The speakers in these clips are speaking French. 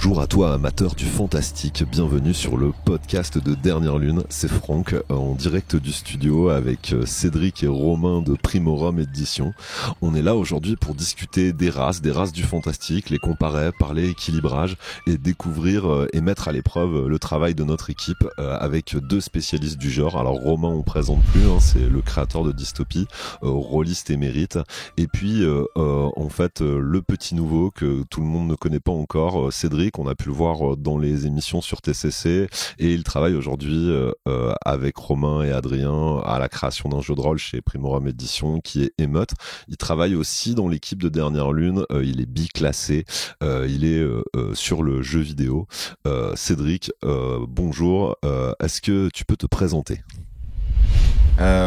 Bonjour à toi amateur du fantastique, bienvenue sur le podcast de Dernière Lune, c'est Franck en direct du studio avec Cédric et Romain de Primorum Édition. On est là aujourd'hui pour discuter des races du fantastique, les comparer, parler équilibrage et découvrir et mettre à l'épreuve le travail de notre équipe avec deux spécialistes du genre. Alors Romain on présente plus, c'est le créateur de Dystopie, rôliste émérite, et puis en fait le petit nouveau que tout le monde ne connaît pas encore, Cédric, on a pu le voir dans les émissions sur TCC et il travaille aujourd'hui avec Romain et Adrien à la création d'un jeu de rôle chez Primorum Édition qui est Émeute. Il travaille aussi dans l'équipe de Dernière Lune, il est biclassé, il est sur le jeu vidéo. Cédric, bonjour, est-ce que tu peux te présenter ?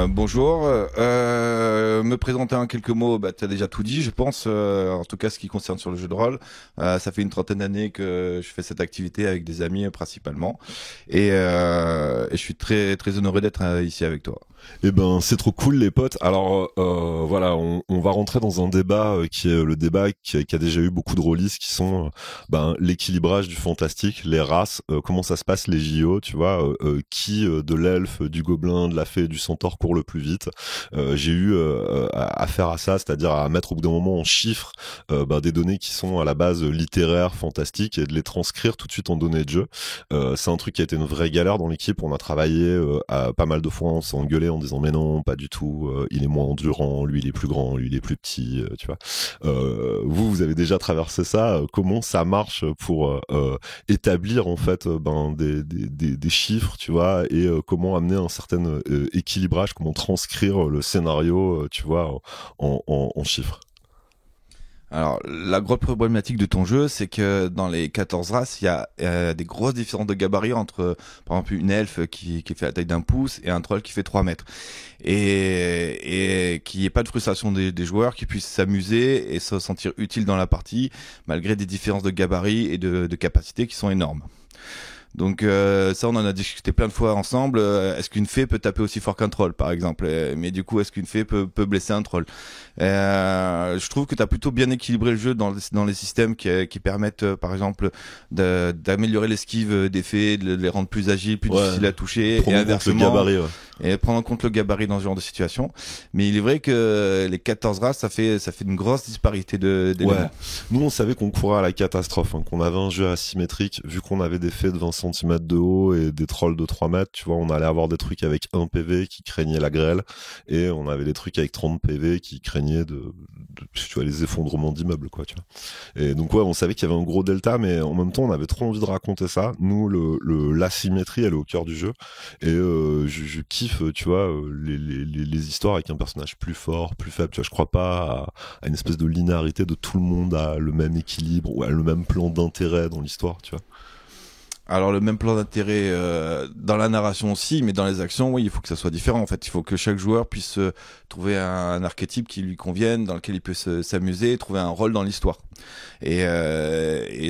Bonjour, me présenter en quelques mots, tu as déjà tout dit je pense, en tout cas ce qui concerne sur le jeu de rôle. Ça fait une trentaine d'années que je fais cette activité avec des amis principalement et je suis très très honoré d'être ici avec toi. Eh ben c'est trop cool les potes. Alors voilà, on va rentrer dans un débat qui est le débat qui a déjà eu beaucoup de rôlistes, qui sont l'équilibrage du fantastique, les races, comment ça se passe les JO, tu vois, qui de l'elfe, du gobelin, de la fée, du centaure court le plus vite. J'ai eu affaire à ça, c'est-à-dire à mettre au bout d'un moment en chiffres des données qui sont à la base littéraires, fantastiques, et de les transcrire tout de suite en données de jeu. C'est un truc qui a été une vraie galère dans l'équipe. On a travaillé pas mal de fois, on s'est engueulé en disant mais non, pas du tout, il est moins endurant, lui il est plus grand, lui il est plus petit, tu vois. Vous avez déjà traversé ça, comment ça marche pour établir en fait des chiffres, tu vois, et comment amener un certain équilibrage, comment transcrire le scénario, tu vois, en chiffres. Alors, la grosse problématique de ton jeu, c'est que dans les 14 races, il y a des grosses différences de gabarit entre, par exemple, une elfe qui fait la taille d'un pouce et un troll qui fait 3 mètres. Et qu'il n'y ait pas de frustration des joueurs, qui puissent s'amuser et se sentir utiles dans la partie, malgré des différences de gabarit et de capacité qui sont énormes. Donc ça, on en a discuté plein de fois ensemble. Est-ce qu'une fée peut taper aussi fort qu'un troll, par exemple ? Mais du coup, est-ce qu'une fée peut blesser un troll ? Je trouve que tu as plutôt bien équilibré le jeu dans les systèmes qui permettent, par exemple, d'améliorer l'esquive des fées, de les rendre plus agiles, plus difficiles à toucher, et inversement, le gabarit, et prendre en compte le gabarit dans ce genre de situation. Mais il est vrai que les 14 races, ça fait une grosse disparité d'éléments. Ouais. Nous, on savait qu'on courait à la catastrophe, qu'on avait un jeu asymétrique, vu qu'on avait des fées de 20 cm de haut et des trolls de 3 mètres, tu vois, on allait avoir des trucs avec 1 PV qui craignaient la grêle, et on avait des trucs avec 30 PV qui craignaient tu vois, les effondrements d'immeubles, quoi, tu vois. Et donc on savait qu'il y avait un gros delta, mais en même temps on avait trop envie de raconter ça. Nous, l'asymétrie, elle est au cœur du jeu, et je kiffe, tu vois, les histoires avec un personnage plus fort, plus faible, tu vois. Je crois pas à une espèce de linéarité de tout le monde a le même équilibre ou a le même plan d'intérêt dans l'histoire, tu vois. Alors le même plan d'intérêt dans la narration aussi, mais dans les actions, oui, il faut que ça soit différent. En fait, il faut que chaque joueur puisse trouver un archétype qui lui convienne, dans lequel il peut s'amuser, trouver un rôle dans l'histoire. Et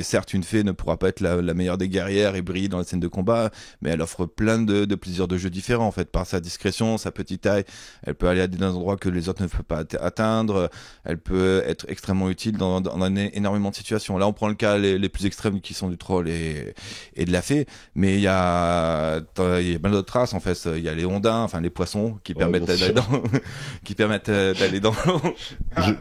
certes, une fée ne pourra pas être la meilleure des guerrières et briller dans les scènes de combat, mais elle offre plein de plaisirs de jeu différents, en fait, par sa discrétion, sa petite taille. Elle peut aller à des endroits que les autres ne peuvent pas atteindre. Elle peut être extrêmement utile dans énormément de situations. Là, on prend le cas les plus extrêmes qui sont du troll et de la fée, mais il y a plein d'autres races, en fait. Il y a les ondins, enfin les poissons qui permettent d'aller dans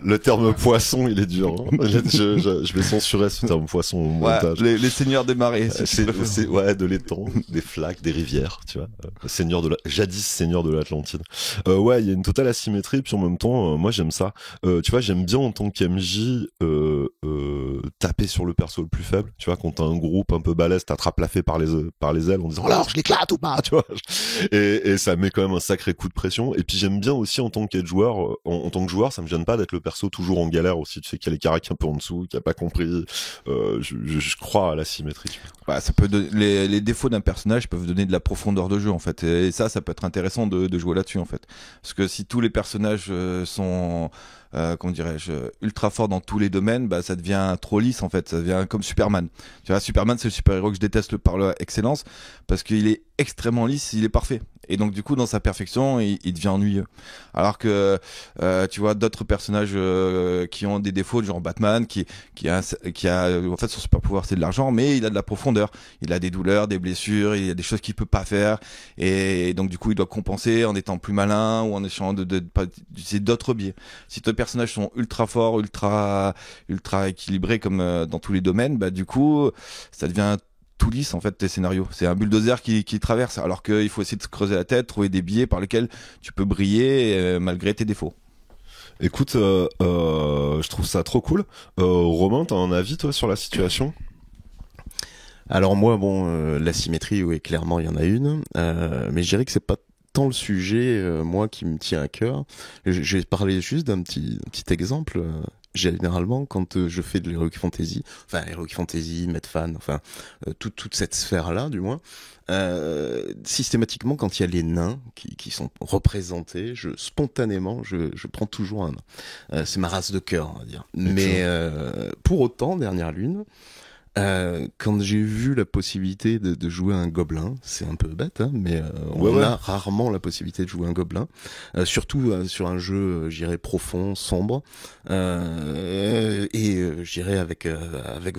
le terme poisson, il est dur, hein. Je vais censurer ce terme poisson au montage. Les seigneurs des marais, de l'étang, des flaques, des rivières, tu vois. Jadis seigneur de l'Atlantide. Il y a une totale asymétrie, puis en même temps, moi j'aime ça. Tu vois, j'aime bien en tant qu'MJ taper sur le perso le plus faible. Tu vois, quand t'as un groupe un peu balèze, t'attrapes la fée par les ailes en disant alors je l'éclate ou pas, tu vois. Et ça met quand même un sacré coup de pression. Et puis j'aime bien aussi en tant qu'être joueur, en tant que joueur, ça me gêne pas d'être le perso toujours en galère aussi. Tu sais qu'il y a les caracs un peu en dessous, qui a pas compris. Je crois à la symétrie. Ça peut les défauts d'un personnage peuvent donner de la profondeur de jeu, en fait. Et ça peut être intéressant de jouer là-dessus, en fait. Parce que si tous les personnages sont comment dirais-je, ultra fort dans tous les domaines, ça devient trop lisse, en fait. Ça devient comme Superman. Tu vois, Superman, c'est le super-héros que je déteste par leur excellence, parce qu'il est extrêmement lisse, il est parfait. Et donc du coup dans sa perfection il devient ennuyeux. Alors que tu vois d'autres personnages qui ont des défauts, genre Batman qui a en fait son super pouvoir c'est de l'argent, mais il a de la profondeur, il a des douleurs, des blessures, il y a des choses qu'il peut pas faire, et donc du coup il doit compenser en étant plus malin ou en essayant d'utiliser d'autres biais. Si tes personnages sont ultra forts, ultra équilibrés comme dans tous les domaines, bah du coup ça devient tout lisse en fait tes scénarios. C'est un bulldozer qui traverse, alors qu'il faut essayer de se creuser la tête, trouver des biais par lesquels tu peux briller malgré tes défauts. Écoute, je trouve ça trop cool. Romain, t'as un avis toi sur la situation? Alors moi, bon, la symétrie, oui, clairement, il y en a une, mais je dirais que c'est pas tant le sujet, moi, qui me tient à cœur. Je vais parler juste d'un petit exemple. Généralement, quand je fais de l'Heroic Fantasy, enfin Heroic Fantasy, Medfan, enfin toute cette sphère-là, du moins, systématiquement, quand il y a les nains qui sont représentés, spontanément, je prends toujours un nain. C'est ma race de cœur, on va dire. Mais pour autant, Dernière Lune, quand j'ai vu la possibilité de jouer un gobelin, c'est un peu bête, hein, mais on a rarement la possibilité de jouer un gobelin, surtout sur un jeu, je dirais, profond, sombre, et je dirais avec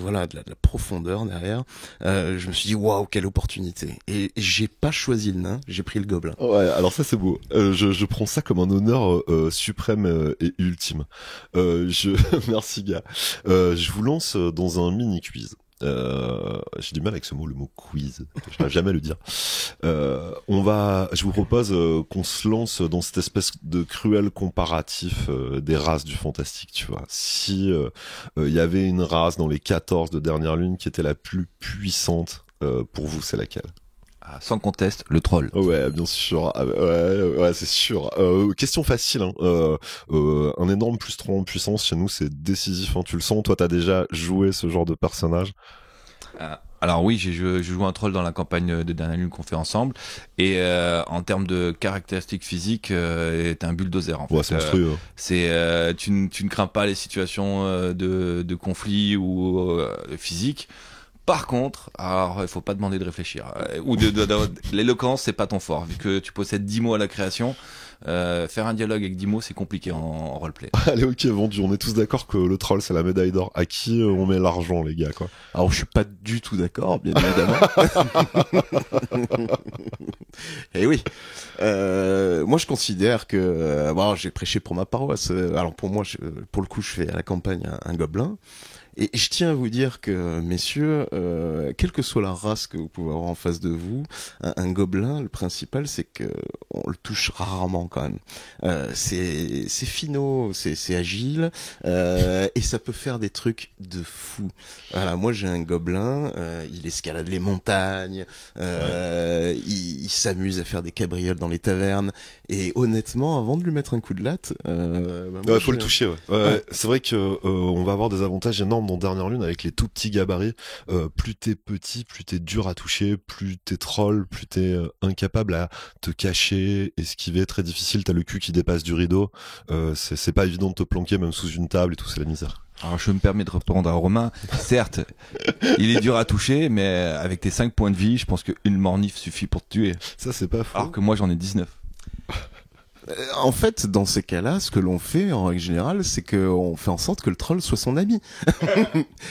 voilà de la profondeur derrière. Je me suis dit waouh, quelle opportunité, et j'ai pas choisi le nain, j'ai pris le gobelin. Ouais, alors ça c'est beau. Je prends ça comme un honneur suprême et ultime. Merci gars. Je vous lance dans un mini quiz. J'ai du mal avec ce mot, le mot quiz. Je n'arrive jamais à le dire. Je vous propose qu'on se lance dans cette espèce de cruel comparatif des races du fantastique, tu vois. Si il y avait une race dans les 14 de Dernière Lune qui était la plus puissante, pour vous, c'est laquelle? Sans conteste, le troll. Ouais, bien sûr. Ouais, c'est sûr. Question facile, hein. Un énorme +3 en puissance chez nous, c'est décisif, hein. Tu le sens, toi, t'as déjà joué ce genre de personnage? Alors oui, j'ai joué un troll dans la campagne de Dernière Lune qu'on fait ensemble, et en termes de caractéristiques physiques, t'es un bulldozer en fait. Ouais, c'est monstrueux. Tu ne crains pas les situations de conflit ou physiques. Par contre, alors il faut pas demander de réfléchir, ou l'éloquence, c'est pas ton fort, vu que tu possèdes 10 mots à la création. Faire un dialogue avec 10 mots, c'est compliqué en roleplay. Allez, ok, vendu. On est tous d'accord que le troll, c'est la médaille d'or. À qui on met l'argent, les gars, quoi? Alors, je suis pas du tout d'accord, bien évidemment. Et oui. Moi, je considère que, bon, j'ai prêché pour ma paroisse. Alors, pour moi, pour le coup, je fais à la campagne un gobelin. Et je tiens à vous dire que, messieurs, quelle que soit la race que vous pouvez avoir en face de vous, un gobelin, le principal, c'est que on le touche rarement quand même. C'est finot, c'est agile, et ça peut faire des trucs de fou. Voilà, moi j'ai un gobelin, il escalade les montagnes, il s'amuse à faire des cabrioles dans les tavernes. Et honnêtement, avant de lui mettre un coup de latte, faut le toucher. Ouais. C'est vrai que on va avoir des avantages énormes dans Dernière Lune avec les tout petits gabarits. Plus t'es petit, plus t'es dur à toucher, plus t'es troll, plus t'es incapable à te cacher, esquiver, très difficile. T'as le cul qui dépasse du rideau. C'est pas évident de te planquer même sous une table et tout, c'est la misère. Alors je me permets de répondre à Romain. Certes, il est dur à toucher, mais avec tes 5 points de vie, je pense qu'une mornif suffit pour te tuer. Ça c'est pas faux. Alors que moi j'en ai 19. En fait, dans ces cas-là, ce que l'on fait en règle générale, c'est qu'on fait en sorte que le troll soit son ami.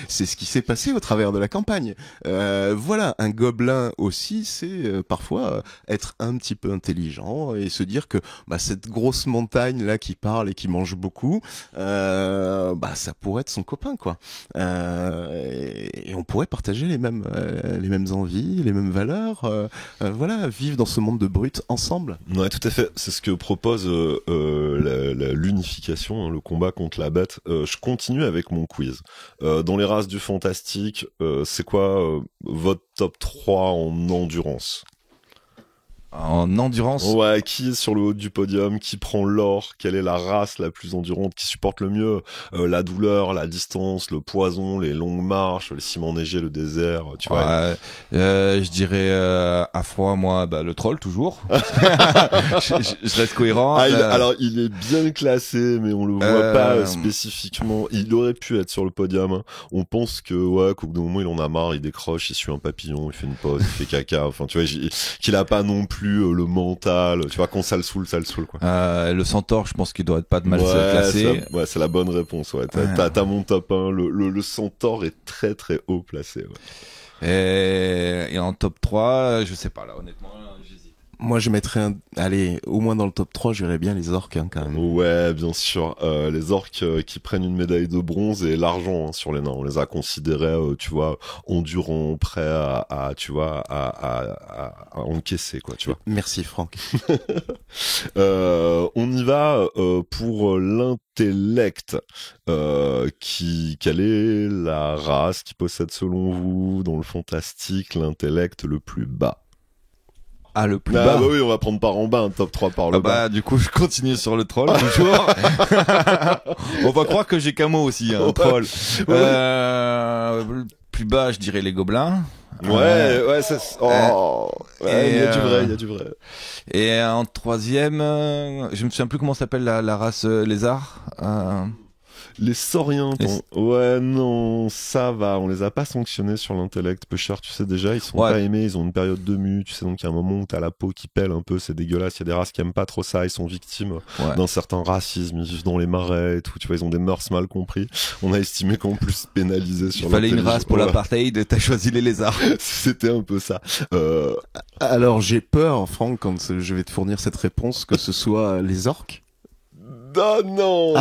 C'est ce qui s'est passé au travers de la campagne. Voilà, un gobelin aussi, c'est parfois être un petit peu intelligent et se dire que cette grosse montagne là qui parle et qui mange beaucoup, ça pourrait être son copain, quoi. Et on pourrait partager les mêmes envies, les mêmes valeurs. Voilà, vivre dans ce monde de brutes ensemble. Ouais, tout à fait. C'est ce que propose l'unification, hein, le combat contre la bête. Je continue avec mon quiz. Dans les races du fantastique, c'est quoi votre top 3 en endurance? En endurance? Ouais, qui est sur le haut du podium, qui prend l'or, quelle est la race la plus endurante, qui supporte le mieux la douleur, la distance, le poison, les longues marches, les ciments neigés, le désert, tu vois. Je dirais à froid, moi, le troll toujours. je reste cohérent. Alors il est bien classé, mais on le voit pas spécifiquement. Il aurait pu être sur le podium, hein. On pense que qu'au bout d'un moment il en a marre, il décroche, il suit un papillon, il fait une pause, il fait caca. Enfin tu vois, qu'il a pas non plus plus le mental. Tu vois, quand ça le saoule quoi. Le centaure, je pense qu'il doit être pas de mal classé. C'est la bonne réponse. Ouais, t'as mon top 1. Le centaure est très très haut placé. Ouais. Et en top 3, je sais pas là, honnêtement, j'hésite. Moi, je mettrais allez, au moins dans le top 3, je verrais bien les orques, hein, quand même. Ouais, bien sûr. Les orques qui prennent une médaille de bronze et l'argent, hein, sur les nains. On les a considérés, tu vois, endurants, prêts à encaisser, quoi, tu vois. Merci, Franck. On y va pour l'intellect. Quelle est la race qui possède, selon vous, dans le fantastique, l'intellect le plus bas? Le plus bas. Bah oui, on va prendre par en bas, un top 3 par le bas. Du coup, je continue sur le troll, toujours. On va croire que j'ai qu'un mot aussi, un troll. Plus bas, je dirais les gobelins. Ouais, ça, il y a du vrai. Et en troisième, je me souviens plus comment s'appelle la race lézard. Les sauriens, ouais, non, ça va, on les a pas sanctionnés sur l'intellect, Pusher, tu sais déjà, ils sont pas aimés, ils ont une période de mue, tu sais, donc il y a un moment où t'as la peau qui pèle un peu, c'est dégueulasse, il y a des races qui aiment pas trop ça, ils sont victimes d'un certain racisme, ils vivent dans les marais et tout, tu vois, ils ont des mœurs mal compris, on a estimé qu'en plus pénaliser sur l'intellect. Il fallait une race pour l'apartheid, t'as choisi les lézards. C'était un peu ça. Alors j'ai peur, Franck, quand je vais te fournir cette réponse, que ce soit les orques. Non,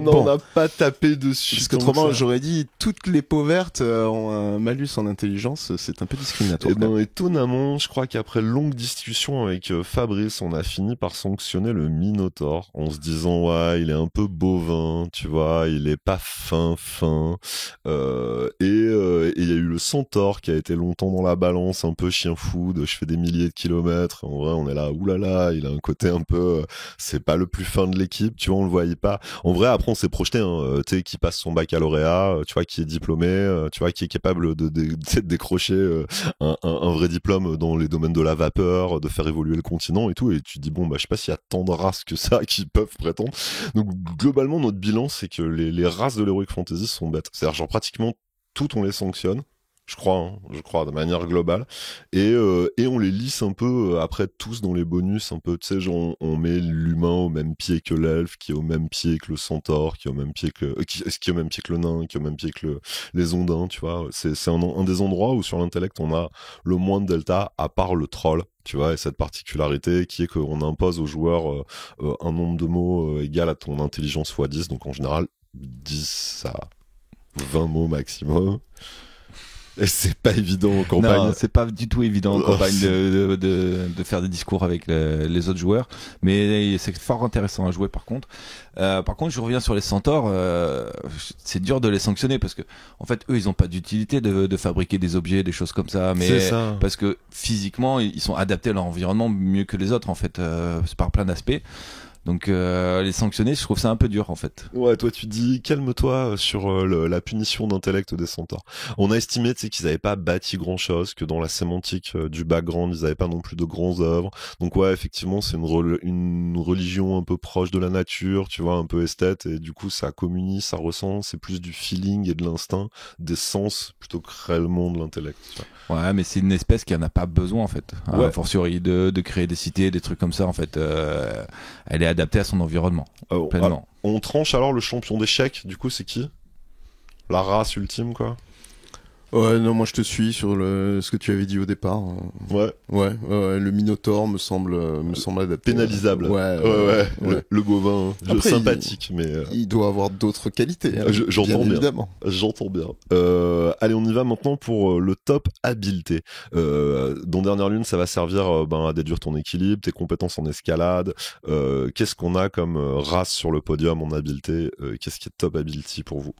bon. On n'a pas tapé dessus. Parce qu'autrement, j'aurais dit toutes les peaux vertes ont un malus en intelligence, c'est un peu discriminatoire. Étonnamment, je crois qu'après longue discussion avec Fabrice, on a fini par sanctionner le Minotaure en se disant ouais, il est un peu bovin, tu vois, il est pas fin. Et il y a eu le Centaure qui a été longtemps dans la balance, un peu chien fou, je fais des milliers de kilomètres. En vrai, on est là, oulala, il a un côté un peu, c'est pas le plus fin de l'équipe. Tu vois, on le voyait pas. En vrai, après, on s'est projeté, hein, tu sais, qui passe son baccalauréat, tu vois, qui est diplômé, tu vois, qui est capable de décrocher un vrai diplôme dans les domaines de la vapeur, de faire évoluer le continent et tout. Et tu te dis, bon, je sais pas s'il y a tant de races que ça qui peuvent prétendre. Donc, globalement, notre bilan, c'est que les races de l'Heroic Fantasy sont bêtes. C'est-à-dire, genre, pratiquement toutes, on les sanctionne. Je crois, de manière globale. Et on les lisse un peu, après, tous dans les bonus, un peu, tu sais, genre, on met l'humain au même pied que l'elfe, qui est au même pied que le centaure, qui est au même pied que, qui est au même pied que le nain, qui est au même pied que les ondins, tu vois. C'est un des endroits où, sur l'intellect, on a le moins de delta, à part le troll, tu vois, et cette particularité qui est qu'on impose aux joueurs un nombre de mots égal à ton intelligence x 10, donc en général, 10 à 20 mots maximum. Et c'est pas évident en campagne. Non, c'est pas du tout évident en campagne de faire des discours avec les autres joueurs. Mais c'est fort intéressant à jouer par contre. Je reviens sur les centaures. C'est dur de les sanctionner parce que, en fait, eux, ils ont pas d'utilité de fabriquer des objets, des choses comme ça. Mais c'est ça. Parce que physiquement, ils sont adaptés à leur environnement mieux que les autres, en fait, c'est par plein d'aspects. Donc les sanctionner, je trouve ça un peu dur en fait. Ouais, toi tu dis calme-toi sur la punition d'intellect des centaures. On a estimé, tu sais, qu'ils avaient pas bâti grand-chose, que dans la sémantique du background, ils avaient pas non plus de grands œuvres. Donc ouais, effectivement, c'est une religion un peu proche de la nature, tu vois, un peu esthète, et du coup ça communie, ça ressent, c'est plus du feeling et de l'instinct, des sens plutôt que réellement de l'intellect. Tu vois. Ouais, mais c'est une espèce qui en a pas besoin en fait. Ouais. A fortiori de créer des cités, des trucs comme ça en fait. Elle est adaptée à son environnement. Pleinement. On tranche alors le champion d'échecs. Du coup, c'est qui? La race ultime, quoi. Ouais, non, moi je te suis sur ce que tu avais dit au départ. Ouais, le Minotaure me semble adapté. Pénalisable. Ouais. Le bovin, Après, sympathique, mais il doit avoir d'autres qualités. Hein, j'entends bien. Évidemment. J'entends bien. Allez, on y va maintenant pour le top habileté. Dans Dernière Lune, ça va servir à déduire ton équilibre, tes compétences en escalade. Qu'est-ce qu'on a comme race sur le podium en habileté? Qu'est-ce qui est top ability pour vous?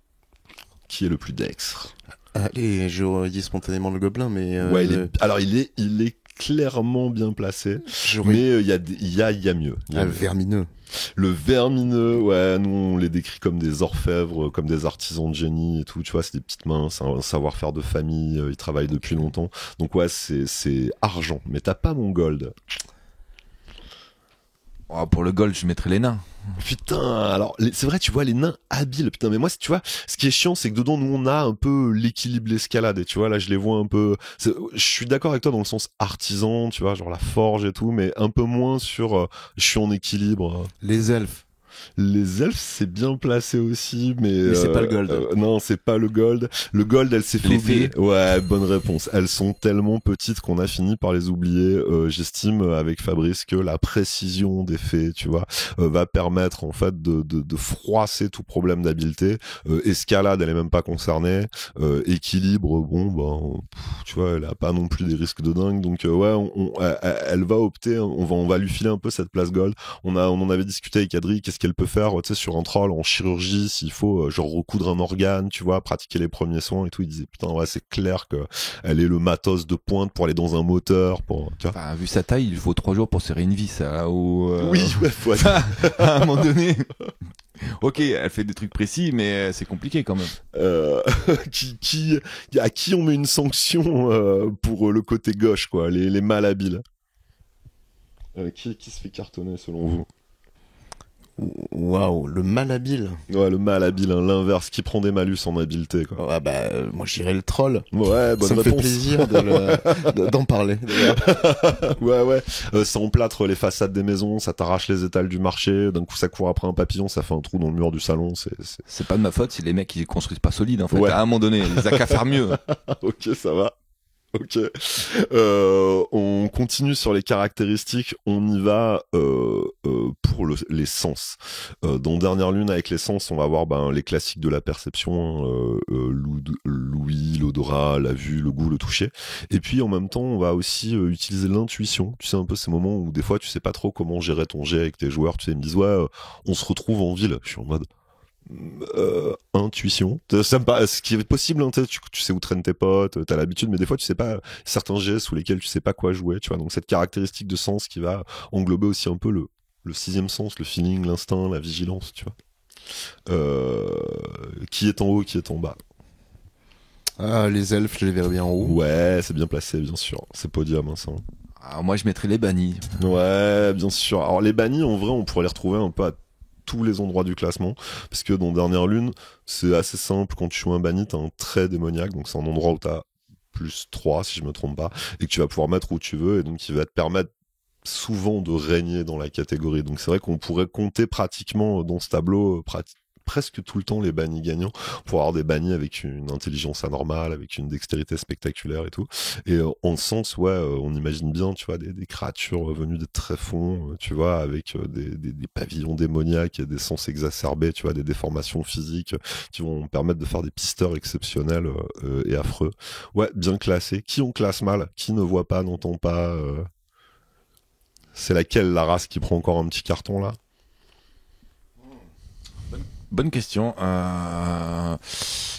Qui est le plus dextre? Allez, j'aurais dit spontanément le gobelin, mais ouais, il est clairement bien placé, mais il y a mieux. Le vermineux. Le vermineux, ouais, nous on les décrit comme des orfèvres, comme des artisans de génie et tout, tu vois, c'est des petites mains, c'est un savoir-faire de famille, ils travaillent depuis longtemps. Donc ouais, c'est argent, mais t'as pas mon gold. Oh, pour le gold, je mettrais les nains. Putain, alors c'est vrai, tu vois les nains habiles. Putain, mais moi, tu vois, ce qui est chiant, c'est que dedans nous on a un peu l'équilibre, l'escalade. Et tu vois là, je les vois un peu. Je suis d'accord avec toi dans le sens artisan, tu vois, genre la forge et tout, mais un peu moins sur. Je suis en équilibre. Les elfes. Les elfes, c'est bien placé aussi, mais c'est pas le gold. Non, c'est pas le gold. Le gold, elle s'est fait Les oublier. fées. Ouais, bonne réponse. Elles sont tellement petites qu'on a fini par les oublier. J'estime avec Fabrice que la précision des fées, tu vois, va permettre en fait de froisser tout problème d'habileté. Escalade, elle est même pas concernée. Équilibre, bon, ben, tu vois, elle a pas non plus des risques de dingue. Donc ouais, elle va opter. On va lui filer un peu cette place gold. On en avait discuté avec Adri. Qu'est-ce qu'elle peut faire, tu sais, sur un troll en chirurgie, s'il faut genre recoudre un organe, tu vois, pratiquer les premiers soins et tout. Il disait putain, ouais, c'est clair que elle est le matos de pointe pour aller dans un moteur, pour, tu vois. Enfin, vu sa taille, il faut 3 jours pour serrer une vis, ça, là où, Oui, ouais, faut être... à un moment donné. Ok, elle fait des trucs précis, mais c'est compliqué quand même. À qui on met une sanction pour le côté gauche, quoi, les malhabiles. Qui se fait cartonner selon vous? Waouh, le malhabile. Ouais, le malhabile, hein, l'inverse, qui prend des malus en habileté, quoi. Ah bah, moi je dirais le troll. Ouais, bonne ça me réponse. fait plaisir d'en parler. Ouais. Ça emplâtre les façades des maisons, ça t'arrache les étals du marché, d'un coup ça court après un papillon, ça fait un trou dans le mur du salon. C'est pas de ma faute si les mecs ils construisent pas solide en fait. Ouais. À un moment donné, ils a qu'à faire mieux. Ok, ça va. Ok. On continue sur les caractéristiques. On y va pour les sens. Dans Dernière Lune, avec les sens, on va avoir les classiques de la perception, l'ouïe, l'odorat, la vue, le goût, le toucher. Et puis en même temps, on va aussi utiliser l'intuition. Tu sais, un peu ces moments où des fois, tu sais pas trop comment gérer ton jet avec tes joueurs. Tu sais, ils me disent ouais, on se retrouve en ville. Je suis en mode intuition, ça me paraît, ce qui est possible, hein, tu sais où traînent tes potes, t'as l'habitude, mais des fois tu sais pas certains gestes sous lesquels tu sais pas quoi jouer, tu vois. Donc cette caractéristique de sens qui va englober aussi un peu le sixième sens, le feeling, l'instinct, la vigilance, tu vois. Qui est en haut, qui est en bas. Ah, les elfes, je les verrais bien en haut. Ouais, c'est bien placé, bien sûr. C'est podium, hein, ça. Alors moi je mettrais les bannis. Ouais, bien sûr. Alors les bannis, en vrai, on pourrait les retrouver un peu à tous les endroits du classement, parce que dans Dernière Lune, c'est assez simple. Quand tu joues un banni, t'as un trait démoniaque, donc c'est un endroit où t'as plus 3 si je me trompe pas, et que tu vas pouvoir mettre où tu veux, et donc il va te permettre souvent de régner dans la catégorie. Donc c'est vrai qu'on pourrait compter pratiquement dans ce tableau presque tout le temps les bannis gagnants, pour avoir des bannis avec une intelligence anormale, avec une dextérité spectaculaire et tout. Et en sens, ouais, on imagine bien, tu vois, des créatures venues des tréfonds, tu vois, avec des pavillons démoniaques et des sens exacerbés, tu vois, des déformations physiques qui vont permettre de faire des pisteurs exceptionnels et affreux. Ouais, bien classé. Qui on classe mal? Qui ne voit pas, n'entend pas C'est laquelle la race qui prend encore un petit carton là? Bonne question.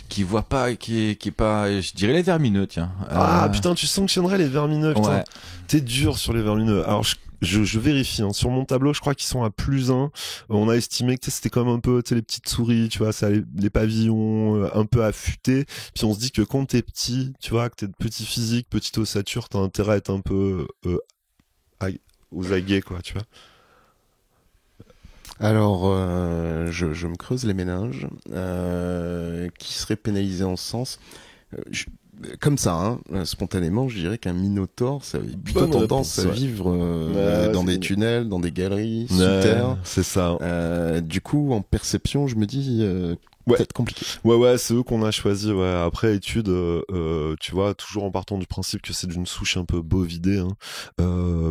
Qui voit pas, qui est pas, je dirais les vermineux, tiens. Ah putain, tu sanctionnerais les vermineux, putain. Ouais. T'es dur sur les vermineux. Alors je vérifie, hein. Sur mon tableau, je crois qu'ils sont à +1. On a estimé que c'était quand même un peu, tu sais, les petites souris, tu vois, ça, les pavillons, un peu affûtés. Puis on se dit que quand t'es petit, tu vois, que t'es de petit physique, petite ossature, t'as intérêt à être un peu aux aguets, quoi, tu vois. Alors, je me creuse les méninges. Qui serait pénalisé en ce sens comme ça, hein, spontanément, je dirais qu'un minotaure, ça avait plutôt tendance à vivre dans des tunnels, dans des galeries, sous terre. C'est ça. Du coup, en perception, je me dis peut-être compliqué. Ouais, c'est eux qu'on a choisi. Ouais. Après étude, tu vois, toujours en partant du principe que c'est d'une souche un peu bovidée. Hein.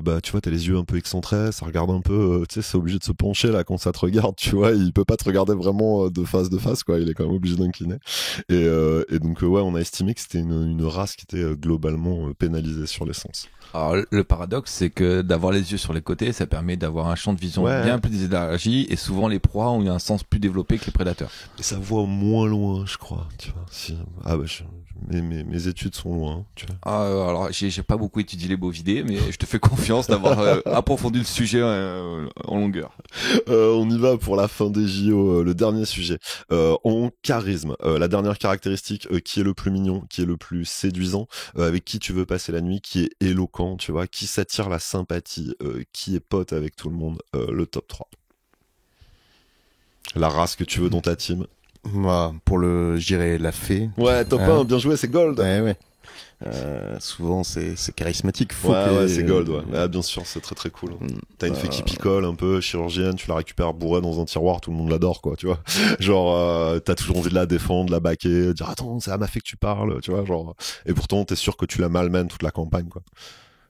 Bah, tu vois, t'as les yeux un peu excentrés, ça regarde un peu. Tu sais, c'est obligé de se pencher là quand ça te regarde. Tu vois, il peut pas te regarder vraiment de face, quoi. Il est quand même obligé d'incliner. Et donc ouais, on a estimé que c'était une race qui était globalement pénalisée sur les sens. Alors le paradoxe, c'est que d'avoir les yeux sur les côtés, ça permet d'avoir un champ de vision bien plus élargi, et souvent les proies ont un sens plus développé que les prédateurs. Et ça voit moins loin, je crois. Tu vois. Si... Ah bah, mes études sont loin, tu vois. Alors, j'ai pas beaucoup étudié les bovidés, mais je te fais confiance d'avoir approfondi le sujet en longueur. On y va pour la fin des JO, le dernier sujet. En charisme, la dernière caractéristique, qui est le plus mignon, qui est le plus séduisant, avec qui tu veux passer la nuit, qui est éloquent, tu vois, qui s'attire la sympathie, qui est pote avec tout le monde, le top 3. La race que tu veux dans ta team. Moi, je dirais la fée. Ouais, top 1, bien joué, c'est Gold. Ouais. Souvent, c'est charismatique. C'est Gold, ouais. Ah, bien sûr, c'est très très cool. T'as une fée qui picole un peu, chirurgienne, tu la récupères bourrée dans un tiroir, tout le monde l'adore, quoi, tu vois. Genre, t'as toujours envie de la défendre, de la baquer, dire attends, c'est à ma fée que tu parles, tu vois, genre. Et pourtant, t'es sûr que tu la malmènes toute la campagne, quoi.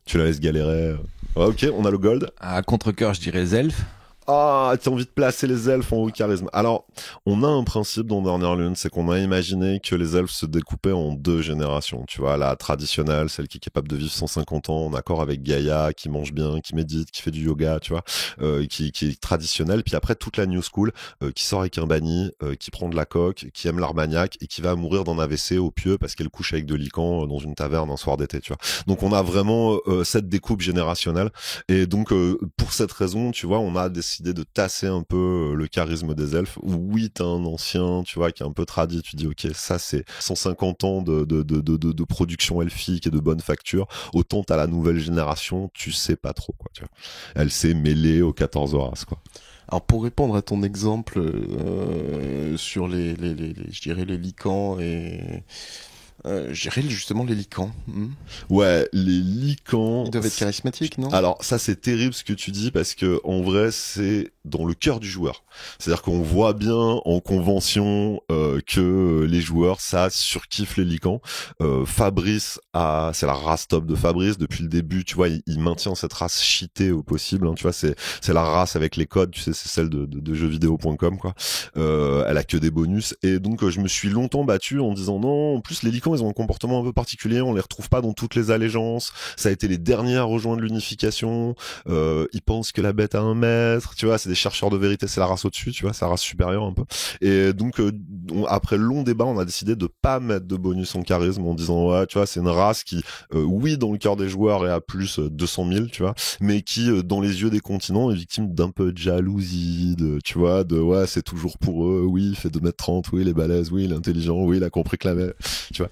Tu la laisses galérer. Ouais, ok, on a le Gold. À contre-cœur, je dirais Zelf. Ah, t'as envie de placer les elfes en haut charisme. Alors, on a un principe dans Dernière Lune, c'est qu'on a imaginé que les elfes se découpaient en 2 générations. Tu vois, la traditionnelle, celle qui est capable de vivre 150 ans en accord avec Gaïa, qui mange bien, qui médite, qui fait du yoga, tu vois, qui est traditionnelle. Puis après, toute la new school, qui sort avec un banni, qui prend de la coke, qui aime l'Armagnac et qui va mourir d'un AVC au pieu parce qu'elle couche avec de Lycan dans une taverne un soir d'été, tu vois. Donc on a vraiment cette découpe générationnelle. Et donc, pour cette raison, tu vois, on a décidé de tasser un peu le charisme des elfes. Oui, t'as un ancien, tu vois, qui est un peu tradit, tu dis ok, ça c'est 150 ans de production elfique et de bonne facture. Autant t'as la nouvelle génération, tu sais pas trop, quoi, tu vois. Elle s'est mêlée aux 14 races, quoi. Alors pour répondre à ton exemple sur je dirais les Lycans et je dirais justement les Lycans. Ouais, les Lycans. Ils doivent être charismatiques, non? Alors ça c'est terrible ce que tu dis parce que en vrai c'est dans le cœur du joueur. C'est-à-dire qu'on voit bien en convention que les joueurs ça surkiffe les Lycans. Fabrice c'est la race top de Fabrice depuis le début. Tu vois, il maintient cette race cheatée au possible. Hein, tu vois, c'est la race avec les codes. Tu sais, c'est celle de jeuxvideo.com quoi. Elle a que des bonus et donc je me suis longtemps battu en disant non. En plus les Lycans ils ont un comportement un peu particulier. On les retrouve pas dans toutes les allégeances. Ça a été les derniers à rejoindre l'unification. Ils pensent que la bête a 1 mètre. Tu vois, c'est des chercheurs de vérité. C'est la race au-dessus. Tu vois, c'est la race supérieure un peu. Et donc après long débat, on a décidé de pas mettre de bonus en charisme en disant ouais, tu vois, c'est une race qui oui dans le cœur des joueurs est à plus 200 000, tu vois, mais qui dans les yeux des continents est victime d'un peu de jalousie, tu vois, ouais c'est toujours pour eux, oui il fait 2m30, oui il est balèze, oui il est intelligent, oui il a compris que tu vois.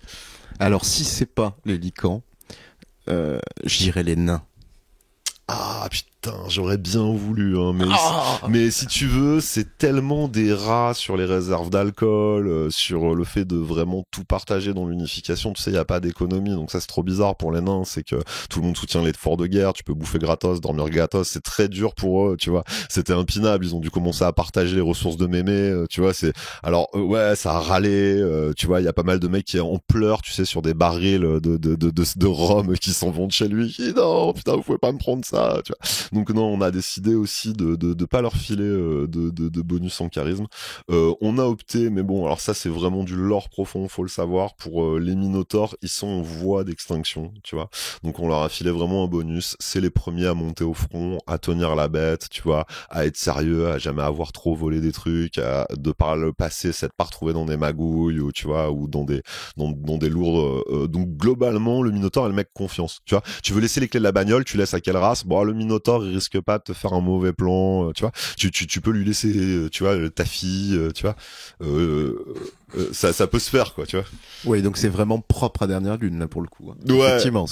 Alors si c'est pas les Lycans, je dirais les nains. Ah putain, j'aurais bien voulu, hein, mais si tu veux, c'est tellement des rats sur les réserves d'alcool, sur le fait de vraiment tout partager dans l'unification. Tu sais, il y a pas d'économie, donc ça c'est trop bizarre pour les nains. C'est que tout le monde soutient l'effort de guerre. Tu peux bouffer gratos, dormir gratos. C'est très dur pour eux, tu vois. C'était impinable. Ils ont dû commencer à partager les ressources de mémé, tu vois. Ouais, ça a râlé. Tu vois, il y a pas mal de mecs qui en pleurent, tu sais, sur des barils de rhum qui s'en vont de chez lui. Qui non, putain, vous pouvez pas me prendre ça, tu vois. Donc non, on a décidé aussi de pas leur filer de bonus en charisme. On a opté, mais bon, alors ça c'est vraiment du lore profond, faut le savoir. Pour les Minotaures, ils sont en voie d'extinction, tu vois. Donc on leur a filé vraiment un bonus. C'est les premiers à monter au front, à tenir la bête, tu vois, à être sérieux, à jamais avoir trop volé des trucs, de par le passé s'être pas retrouvé dans des magouilles ou tu vois, ou dans des lourdes. Donc globalement, le Minotaure est le mec confiance, tu vois. Tu veux laisser les clés de la bagnole, tu laisses à quelle race? Bon, le Minotaure il risque pas de te faire un mauvais plan, tu vois. Tu peux lui laisser, tu vois, ta fille, tu vois. Ça peut se faire, quoi, tu vois. Ouais, donc c'est vraiment propre à Dernière Lune là pour le coup. Hein. Ouais. Effectivement,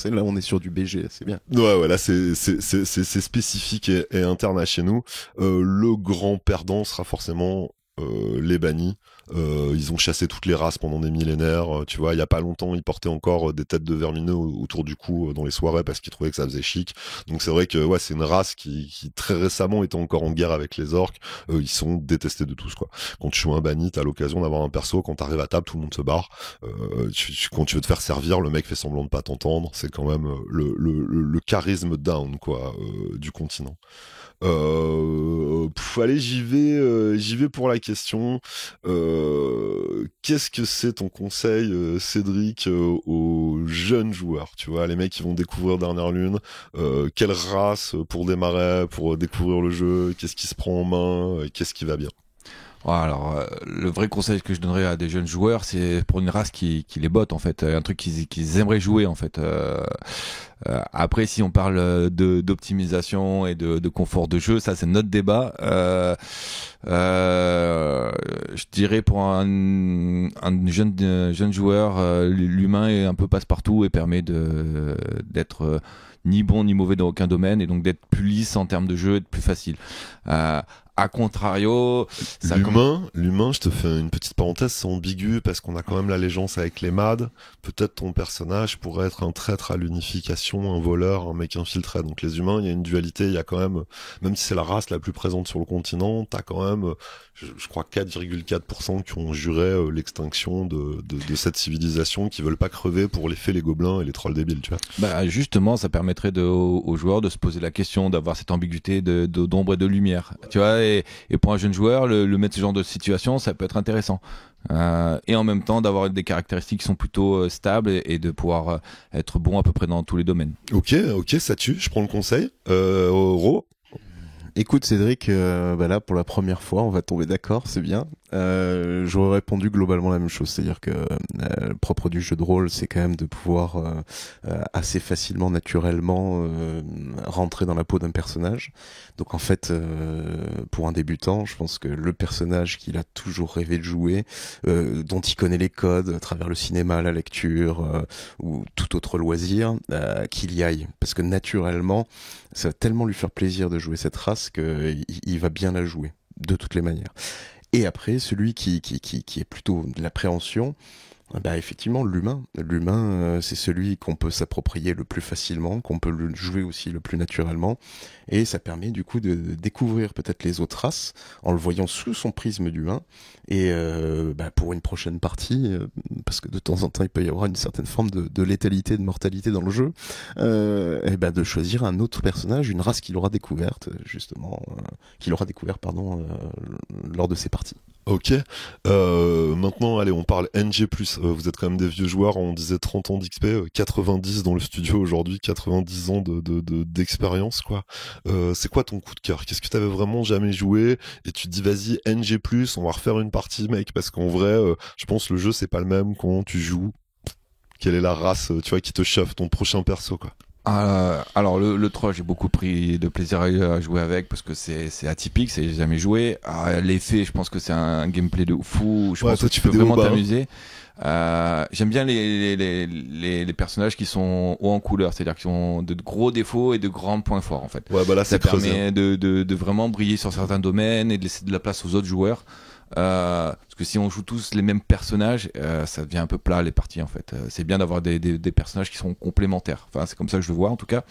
là on est sur du BG, c'est bien. Ouais, là c'est spécifique et interne à chez nous. Le grand perdant sera forcément les bannis. Ils ont chassé toutes les races pendant des millénaires, tu vois, il y a pas longtemps ils portaient encore des têtes de vermineux autour du cou dans les soirées parce qu'ils trouvaient que ça faisait chic. Donc c'est vrai que ouais, c'est une race qui très récemment était encore en guerre avec les orques. Ils sont détestés de tous, quoi. Quand tu joues un banni, t'as l'occasion d'avoir un perso, quand t'arrives à table tout le monde se barre. Quand tu veux te faire servir, le mec fait semblant de pas t'entendre. C'est quand même le charisme down, quoi, du continent. Allez, j'y vais pour la question. Qu'est-ce que c'est ton conseil, Cédric, aux jeunes joueurs, tu vois, les mecs qui vont découvrir Dernière Lune, quelle race pour démarrer, pour découvrir le jeu, qu'est-ce qui se prend en main, qu'est-ce qui va bien? Le vrai conseil que je donnerais à des jeunes joueurs, c'est pour une race qui les botte en fait, un truc qu'ils aimeraient jouer en fait. Après, si on parle d'optimisation et de confort de jeu, ça c'est notre débat. Je dirais pour un jeune joueur, l'humain est un peu passe-partout et permet d'être ni bon ni mauvais dans aucun domaine, et donc d'être plus lisse en termes de jeu et de plus facile. A contrario, l'humain, je te fais une petite parenthèse, c'est ambigu parce qu'on a quand même l'allégeance avec les MAD. Peut-être ton personnage pourrait être un traître à l'unification, un voleur, un mec infiltré. Donc les humains, il y a une dualité, il y a quand même si c'est la race la plus présente sur le continent, t'as quand même, je crois 4,4% qui ont juré l'extinction de cette civilisation, qui veulent pas crever pour les gobelins et les trolls débiles, tu vois. Bah justement, ça permettrait aux joueurs de se poser la question, d'avoir cette ambiguïté d'ombre et de lumière, tu vois. Et pour un jeune joueur, le mettre ce genre de situation, ça peut être intéressant. Et en même temps, d'avoir des caractéristiques qui sont plutôt stables et de pouvoir être bon à peu près dans tous les domaines. Ok, ça tue. Je prends le conseil. Ro. Écoute Cédric, là pour la première fois on va tomber d'accord, c'est bien. J'aurais répondu globalement la même chose, c'est-à-dire que le propre du jeu de rôle, c'est quand même de pouvoir assez facilement, naturellement rentrer dans la peau d'un personnage. Donc en fait, pour un débutant, je pense que le personnage qu'il a toujours rêvé de jouer, dont il connaît les codes à travers le cinéma, la lecture ou tout autre loisir, qu'il y aille, parce que naturellement, ça va tellement lui faire plaisir de jouer cette race qu'il va bien la jouer de toutes les manières. Et après, celui qui est plutôt de l'appréhension, effectivement, l'humain, c'est celui qu'on peut s'approprier le plus facilement, qu'on peut le jouer aussi le plus naturellement, et ça permet du coup de découvrir peut-être les autres races en le voyant sous son prisme d'humain, et pour une prochaine partie, parce que de temps en temps il peut y avoir une certaine forme de létalité, de mortalité dans le jeu, de choisir un autre personnage, une race qu'il aura découverte justement, lors de ses parties. Ok. Maintenant, allez, on parle NG+. Vous êtes quand même des vieux joueurs, on disait 30 ans d'XP, 90 dans le studio aujourd'hui, 90 ans d'expérience, quoi. C'est quoi ton coup de cœur? Qu'est-ce que t'avais vraiment jamais joué et tu te dis vas-y, NG+, on va refaire une partie, mec, parce qu'en vrai, je pense le jeu c'est pas le même quand tu joues. Quelle est la race, tu vois, qui te chauffe, ton prochain perso, quoi? Alors le troll, j'ai beaucoup pris de plaisir à jouer avec parce que c'est atypique, c'est jamais joué. L'effet, je pense que c'est un gameplay de fou. Je pense que tu peux vraiment t'amuser. J'aime bien les personnages qui sont hauts en couleur, c'est-à-dire qui ont de gros défauts et de grands points forts en fait. Ouais, là, ça permet de vraiment briller sur certains domaines et de laisser de la place aux autres joueurs. Parce que si on joue tous les mêmes personnages, ça devient un peu plat les parties en fait. C'est bien d'avoir des personnages qui sont complémentaires. Enfin, c'est comme ça que je le vois en tout cas.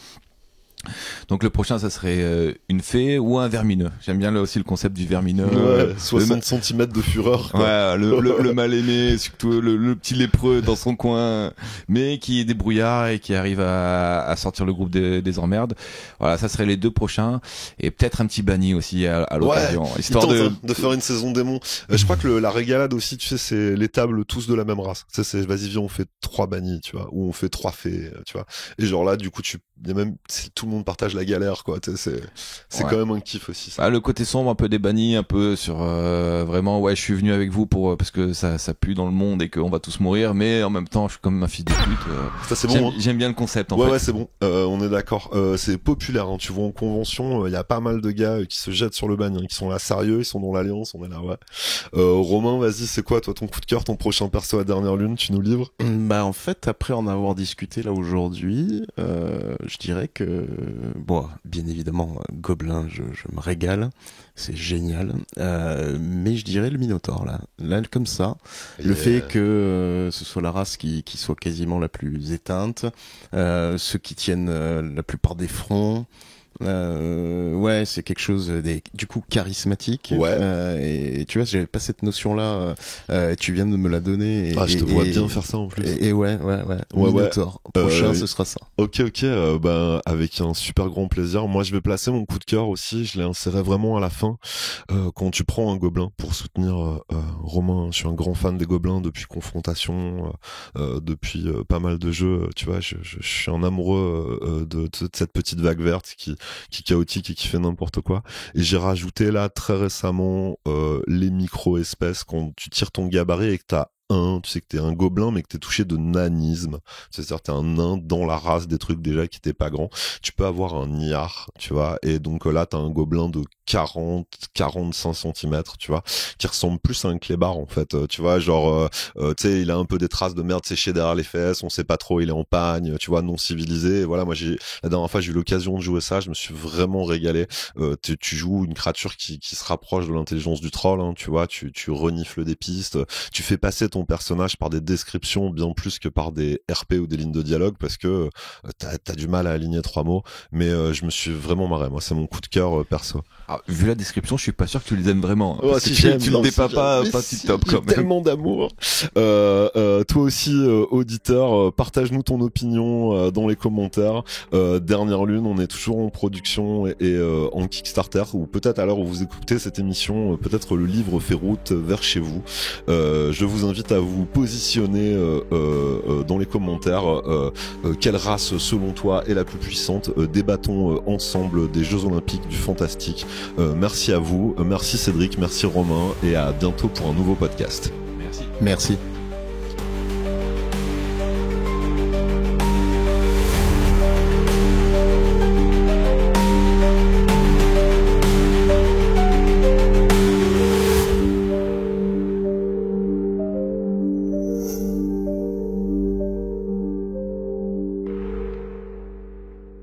Donc le prochain, ça serait une fée ou un vermineux. J'aime bien là aussi le concept du vermineux. Ouais, 60 cm de fureur, quoi. Ouais, le mal aimé, surtout le petit lépreux dans son coin, mais qui est débrouillard et qui arrive à sortir le groupe des emmerdes. Voilà, ça serait les deux prochains. Et peut-être un petit banni aussi à l'occasion. Ouais, histoire de faire une saison démon. Je crois que la régalade aussi, tu sais, c'est les tables tous de la même race. Tu sais, c'est vas-y, viens, on fait 3 bannis, tu vois, ou on fait 3 fées, tu vois. Et genre là, du coup, il y a même, tout le monde partage la galère, quoi. C'est quand même un kiff aussi, ça. Le côté sombre un peu des bannis, un peu sur vraiment, je suis venu avec vous parce que ça pue dans le monde et qu'on va tous mourir, mais en même temps je suis comme un fils de pute. Ça c'est bon. J'aime bien le concept en fait. Ouais, c'est bon. On est d'accord. C'est populaire, hein. Tu vois en convention, il y a pas mal de gars qui se jettent sur le ban, hein, qui sont là sérieux, ils sont dans l'alliance, on est là, ouais. Romain, vas-y, c'est quoi toi ton coup de cœur, ton prochain perso à dernière lune, tu nous livres? En fait, après en avoir discuté là aujourd'hui, je dirais que bien évidemment, Gobelin, je me régale, c'est génial, mais je dirais le Minotaure là comme ça, le fait que ce soit la race qui soit quasiment la plus éteinte, ceux qui tiennent la plupart des fronts. C'est quelque chose du coup charismatique. Et tu vois, j'avais pas cette notion là. Tu viens de me la donner. Je te vois bien faire ça en plus. Et Minotaur. Prochain, ce sera ça. Ok. Avec un super grand plaisir. Moi, je vais placer mon coup de cœur aussi. Je l'ai inséré vraiment à la fin. Quand tu prends un gobelin pour soutenir Romain, je suis un grand fan des gobelins depuis Confrontation, depuis pas mal de jeux. Tu vois, je suis un amoureux de cette petite vague verte qui est chaotique et qui fait n'importe quoi. Et j'ai rajouté là très récemment les micro-espèces quand tu tires ton gabarit et que t'as tu sais que t'es un gobelin mais que t'es touché de nanisme, c'est-à-dire t'es un nain dans la race des trucs déjà qui étaient pas grands, tu peux avoir un niard, tu vois, et donc là t'as un gobelin de 45 cm, tu vois, qui ressemble plus à un clébard en fait, tu vois, genre tu sais, il a un peu des traces de merde séchées derrière les fesses, on sait pas trop, il est en pagne, tu vois, non civilisé. Et voilà, moi la dernière fois j'ai eu l'occasion de jouer ça, je me suis vraiment régalé. Tu joues une créature qui se rapproche de l'intelligence du troll, hein, tu vois, tu renifles des pistes, tu fais passer ton personnage par des descriptions bien plus que par des RP ou des lignes de dialogue, parce que t'as du mal à aligner 3 mots, mais je me suis vraiment marré, moi c'est mon coup de cœur perso. Alors, vu la description, je suis pas sûr que tu les aimes vraiment. Oh, Parce si que tu le si dépas pas si top quand même. Tellement d'amour. Toi aussi, auditeur, partage-nous ton opinion dans les commentaires. Dernière Lune, on est toujours en production et en Kickstarter, ou peut-être à l'heure où vous écoutez cette émission, peut-être le livre fait route vers chez vous. Je vous invite à vous positionner dans les commentaires. Quelle race, selon toi, est la plus puissante? Débattons ensemble des Jeux Olympiques du Fantastique. Merci à vous, merci Cédric, merci Romain, et à bientôt pour un nouveau podcast. Merci. Merci.